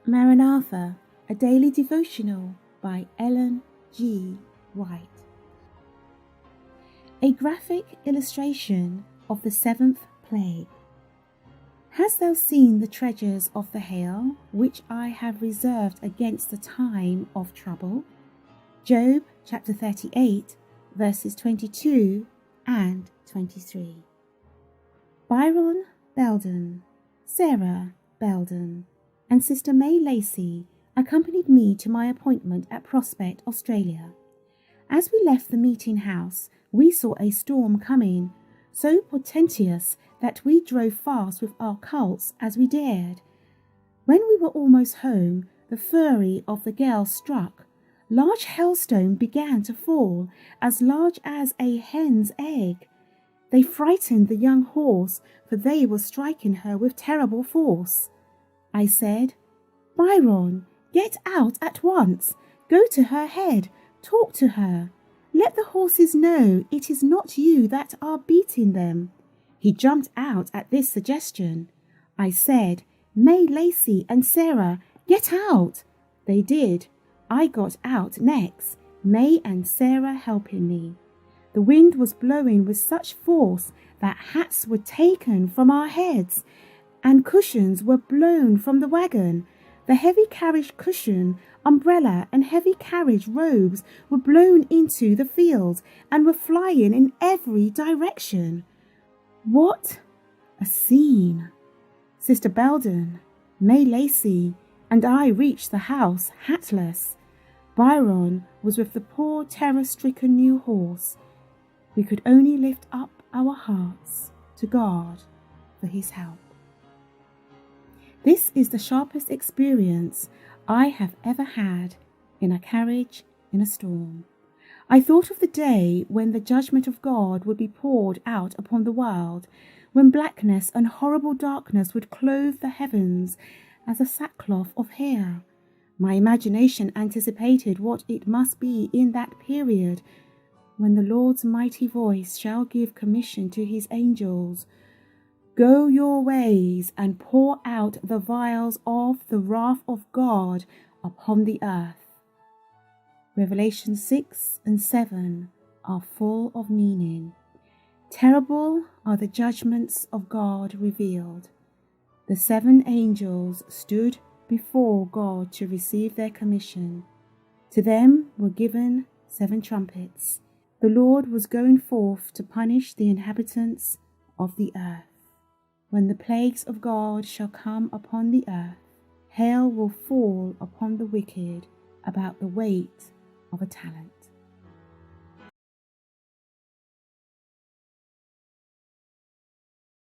Maranatha, a daily devotional by Ellen G. White. A graphic illustration of the seventh plague. Hast thou seen the treasures of the hail, which I have reserved against the time of trouble? Job chapter 38, verses 22 and 23. Byron Belden, Sarah Belden, and Sister May Lacey accompanied me to my appointment at Prospect, Australia. As we left the meeting house, we saw a storm coming, so portentous that we drove fast with our colts as we dared. When we were almost home, the fury of the gale struck. Large hailstones began to fall, as large as a hen's egg. They frightened the young horse, for they were striking her with terrible force. I said, "Byron, get out at once. Go to her head. Talk to her. Let the horses know it is not you that are beating them." He jumped out at this suggestion. I said, "May Lacey and Sarah, get out." They did. I got out next, May and Sarah helping me. The wind was blowing with such force that hats were taken from our heads, and cushions were blown from the wagon. The heavy carriage cushion, umbrella, and heavy carriage robes were blown into the field and were flying in every direction. What a scene! Sister Belden, May Lacey, and I reached the house hatless. Byron was with the poor terror-stricken new horse. We could only lift up our hearts to God for his help. This is the sharpest experience I have ever had in a carriage in a storm. I thought of the day when the judgment of God would be poured out upon the world, when blackness and horrible darkness would clothe the heavens as a sackcloth of hair. My imagination anticipated what it must be in that period, when the Lord's mighty voice shall give commission to his angels, "Go your ways and pour out the vials of the wrath of God upon the earth." Revelation 6 and 7 are full of meaning. Terrible are the judgments of God revealed. The 7 angels stood before God to receive their commission. To them were given 7 trumpets. The Lord was going forth to punish the inhabitants of the earth. When the plagues of God shall come upon the earth, hail will fall upon the wicked about the weight of a talent.